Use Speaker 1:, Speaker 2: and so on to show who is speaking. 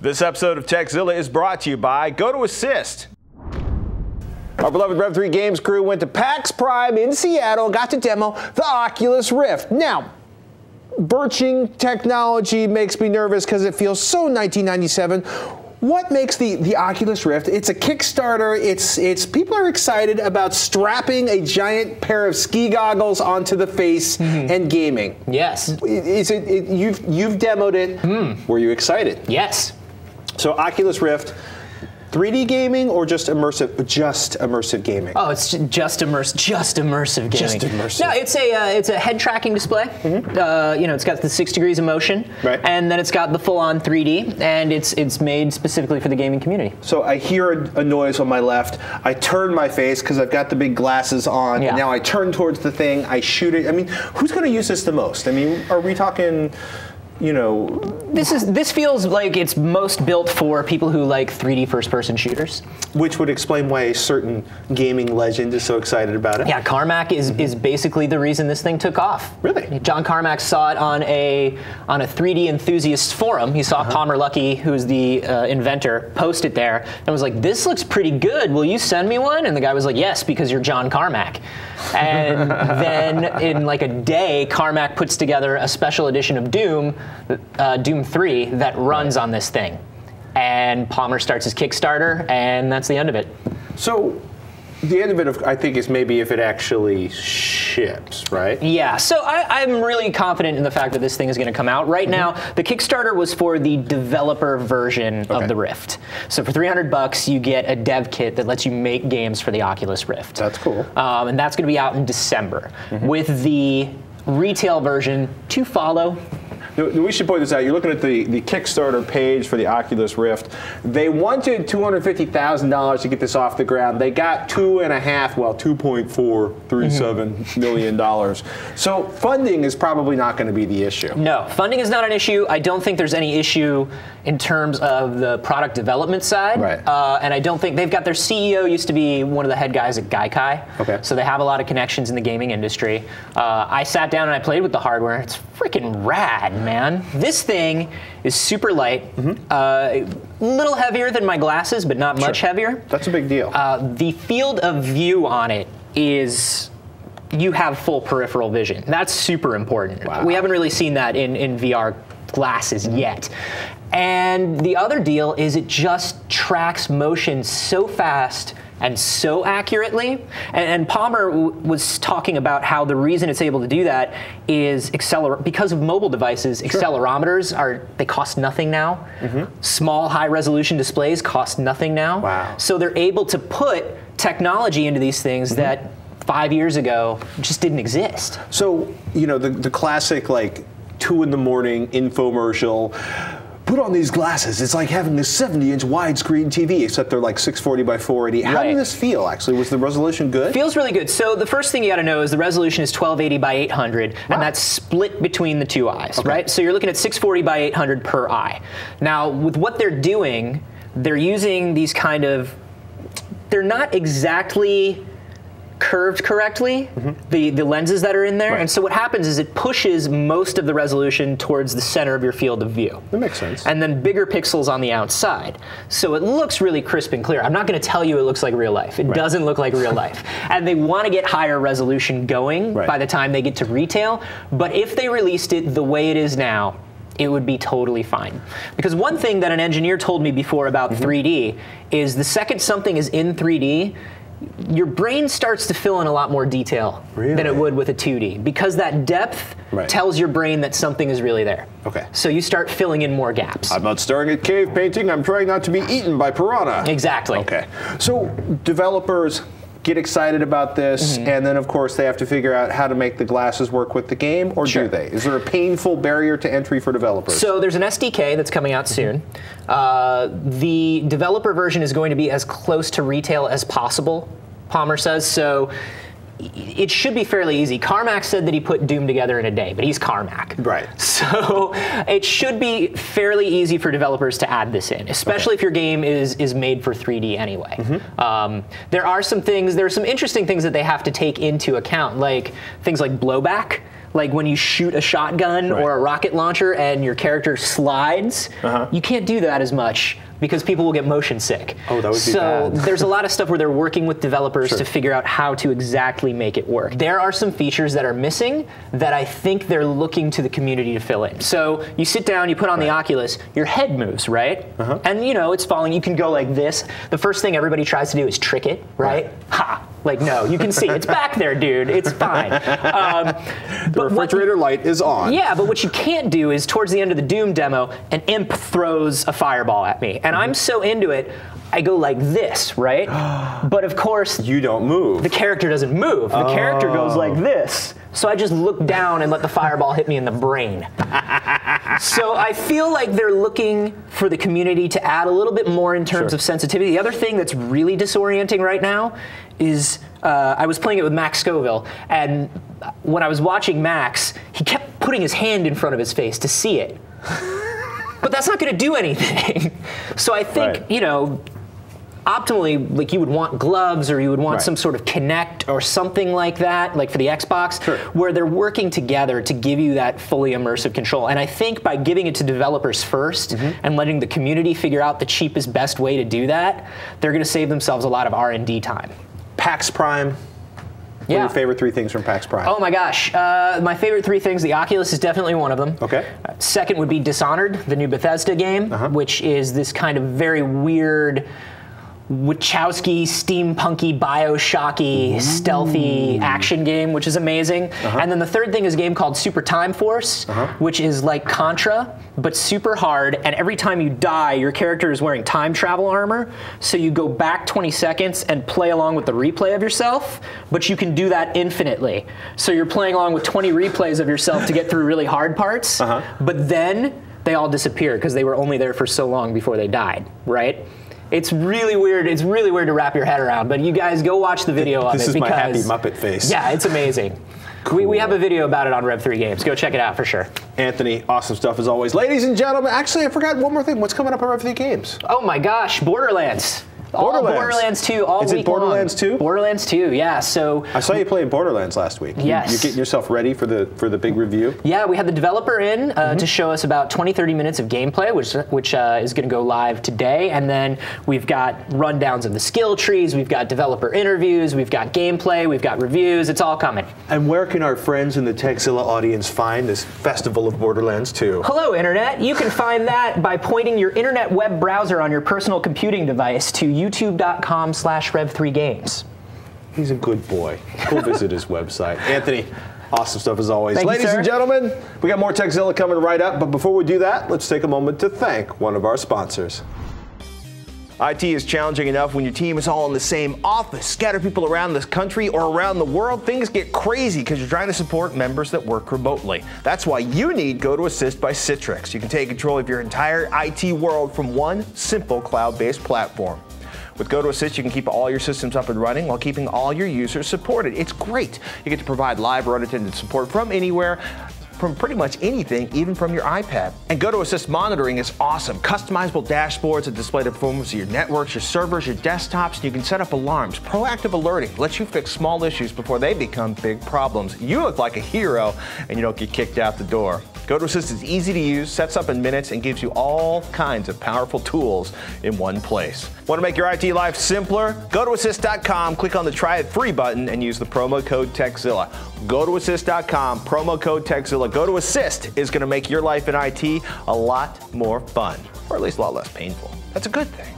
Speaker 1: This episode of Tekzilla is brought to you by GoToAssist. Our beloved Rev3Games crew went to Pax Prime in Seattle and got to demo the Oculus Rift. Now, birching technology makes me nervous because it feels so 1997. What makes the Oculus Rift? It's a Kickstarter. It's people are excited about strapping a giant pair of ski goggles onto the face and gaming.
Speaker 2: Yes.
Speaker 1: You've demoed it. Were you excited?
Speaker 2: Yes.
Speaker 1: So Oculus Rift, 3D gaming or just immersive gaming?
Speaker 2: Oh, it's just immersive gaming.
Speaker 1: Just immersive.
Speaker 2: No, it's a head tracking display. You know, it's got the 6 degrees of motion,
Speaker 1: right,
Speaker 2: and then it's got the full-on 3D, and it's made specifically for the gaming community.
Speaker 1: So I hear a noise on my left. I turn my face because I've got the big glasses on.
Speaker 2: Yeah.
Speaker 1: Now I turn towards the thing. I shoot it. I mean, who's going to use this the most? I mean, are we talking, you know?
Speaker 2: This feels like it's most built for people who like 3D first-person shooters.
Speaker 1: Which would explain why a certain gaming legend is so excited about it.
Speaker 2: Yeah, Carmack is basically the reason this thing took off.
Speaker 1: Really?
Speaker 2: John Carmack saw it on a 3D enthusiast forum. He saw Palmer Luckey, who's the inventor, post it there and was like, "This looks pretty good. Will you send me one?" And the guy was like, "Yes, because you're John Carmack." And then in like a day, Carmack puts together a special edition of Doom, Doom 3, that runs on this thing. And Palmer starts his Kickstarter, and that's the end of it. So the end of it, I think, is maybe if it actually ships, right? Yeah, so I'm really confident in the fact that this thing is going to come out. Right now, the Kickstarter was for the developer version of the Rift. So for $300, you get a dev kit that lets you make games for the Oculus Rift. That's cool. And that's going to be out in December, with the retail version to follow. We should point this out. You're looking at the Kickstarter page for the Oculus Rift. They wanted $250,000 to get this off the ground. They got $2.437 million. So funding is probably not going to be the issue. No, funding is not an issue. I don't think there's any issue in terms of the product development side. Right. And I don't think they've got their CEO used to be one of the head guys at Gaikai. Okay. So they have a lot of connections in the gaming industry. I sat down and I played with the hardware. It's freaking rad, man. This thing is super light, a little heavier than my glasses, but not much heavier. That's a big deal. The field of view on it is, you have full peripheral vision. That's super important. Wow. We haven't really seen that in VR glasses yet. And the other deal is it just tracks motion so fast and so accurately. And Palmer was talking about how the reason it's able to do that is because of mobile devices, accelerometers they cost nothing now. Small, high-resolution displays cost nothing now. Wow. So they're able to put technology into these things that 5 years ago just didn't exist. So, you know, the classic, like, 2 in the morning infomercial, put on these glasses. It's like having a 70-inch widescreen TV, except they're like 640 by 480. How did this feel, actually? Was the resolution good? Feels really good. So the first thing you got to know is the resolution is 1280 by 800, and that's split between the 2 eyes, right? So you're looking at 640 by 800 per eye. Now, with what they're doing, they're using these kind of, they're not exactly curved correctly, the lenses that are in there, and so what happens is it pushes most of the resolution towards the center of your field of view. That makes sense. And then bigger pixels on the outside. So it looks really crisp and clear. I'm not going to tell you it looks like real life. It doesn't look like real life. And they want to get higher resolution going by the time they get to retail, but if they released it the way it is now, it would be totally fine. Because one thing that an engineer told me before about 3D is the second something is in 3D, your brain starts to fill in a lot more detail than it would with a 2D, because that depth tells your brain that something is really there. Okay. So you start filling in more gaps. I'm not staring at cave painting, I'm trying not to be eaten by piranha. Exactly. Okay. So developers get excited about this, and then of course they have to figure out how to make the glasses work with the game, or do they? Is there a painful barrier to entry for developers? So there's an SDK that's coming out soon. The developer version is going to be as close to retail as possible, Palmer says, so it should be fairly easy. Carmack said that he put Doom together in a day, but he's Carmack. Right. So it should be fairly easy for developers to add this in, especially if your game is made for 3D anyway. There are some interesting things that they have to take into account, like things like blowback. like when you shoot a shotgun or a rocket launcher and your character slides, you can't do that as much because people will get motion sick.
Speaker 1: Oh, that would be bad.
Speaker 2: So there's a lot of stuff where they're working with developers to figure out how to exactly make it work. There are some features that are missing that I think they're looking to the community to fill in. So you sit down, you put on the Oculus, your head moves, right? And you know, it's falling, you can go like this. The first thing everybody tries to do is trick it, right? Ha! Like, no, you can see, it's back there, dude, it's fine.
Speaker 1: The refrigerator light is on.
Speaker 2: Yeah, but what you can't do is, towards the end of the Doom demo, an imp throws a fireball at me. And I'm so into it, I go like this, right? But of course,
Speaker 1: you don't move.
Speaker 2: The character doesn't move. The character goes like this. So I just look down and let the fireball hit me in the brain. So I feel like they're looking for the community to add a little bit more in terms of sensitivity. The other thing that's really disorienting right now is I was playing it with Max Scoville, and when I was watching Max, he kept putting his hand in front of his face to see it. But that's not going to do anything. So I think, you know, optimally, like, you would want gloves, or you would want some sort of Kinect or something like that, like for the Xbox, where they're working together to give you that fully immersive control. And I think by giving it to developers first and letting the community figure out the cheapest, best way to do that, they're going to save themselves a lot of R&D time.
Speaker 1: Pax Prime. What are your favorite 3 things from Pax Prime?
Speaker 2: Oh my gosh, my favorite 3 things, the Oculus is definitely one of them.
Speaker 1: Okay.
Speaker 2: Second would be Dishonored, the new Bethesda game, which is this kind of very weird, Wachowski, steampunky, Bioshocky, stealthy action game, which is amazing. And then the third thing is a game called Super Time Force, which is like Contra, but super hard, and every time you die, your character is wearing time travel armor, so you go back 20 seconds and play along with the replay of yourself, but you can do that infinitely. So you're playing along with 20 replays of yourself to get through really hard parts, but then they all disappear because they were only there for so long before they died, right? It's really weird. It's really weird to wrap your head around, but you guys go watch the video of it.
Speaker 1: This is my happy Muppet face.
Speaker 2: Yeah, it's amazing. Cool. We have a video about it on Rev3Games. Go check it out for sure.
Speaker 1: Anthony, awesome stuff as always. Ladies and gentlemen, actually, I forgot one more thing. What's coming up on Rev3Games?
Speaker 2: Oh my gosh, Borderlands. All Borderlands 2 all week long.
Speaker 1: Is it Borderlands 2?
Speaker 2: Borderlands 2, yeah. So
Speaker 1: I saw you playing Borderlands last week.
Speaker 2: Yes.
Speaker 1: You're getting yourself ready for the big review?
Speaker 2: Yeah, we had the developer in to show us about 20-30 minutes of gameplay, which is going to go live today. And then we've got rundowns of the skill trees, we've got developer interviews, we've got gameplay, we've got reviews. It's all coming.
Speaker 1: And where can our friends in the Tekzilla audience find this Festival of Borderlands 2?
Speaker 2: Hello, Internet. You can find that by pointing your internet web browser on your personal computing device to youtube.com/Rev3Games.
Speaker 1: He's a good boy. Go visit his website. Anthony, awesome stuff as always.
Speaker 2: Thank you,
Speaker 1: Ladies and gentlemen, we got more Tekzilla coming right up, but before we do that, let's take a moment to thank one of our sponsors. IT is challenging enough when your team is all in the same office. Scatter people around this country or around the world, things get crazy because you're trying to support members that work remotely. That's why you need GoToAssist by Citrix. You can take control of your entire IT world from one simple cloud-based platform. With GoToAssist, you can keep all your systems up and running while keeping all your users supported. It's great. You get to provide live or unattended support from anywhere, from pretty much anything, even from your iPad. And GoToAssist monitoring is awesome. Customizable dashboards that display the performance of your networks, your servers, your desktops, and you can set up alarms. Proactive alerting lets you fix small issues before they become big problems. You look like a hero, and you don't get kicked out the door. GoToAssist is easy to use, sets up in minutes, and gives you all kinds of powerful tools in one place. Want to make your IT life simpler? GoToAssist.com, click on the Try It Free button, and use the promo code Tekzilla. GoToAssist.com, promo code Tekzilla. GoToAssist is going to make your life in IT a lot more fun, or at least a lot less painful. That's a good thing.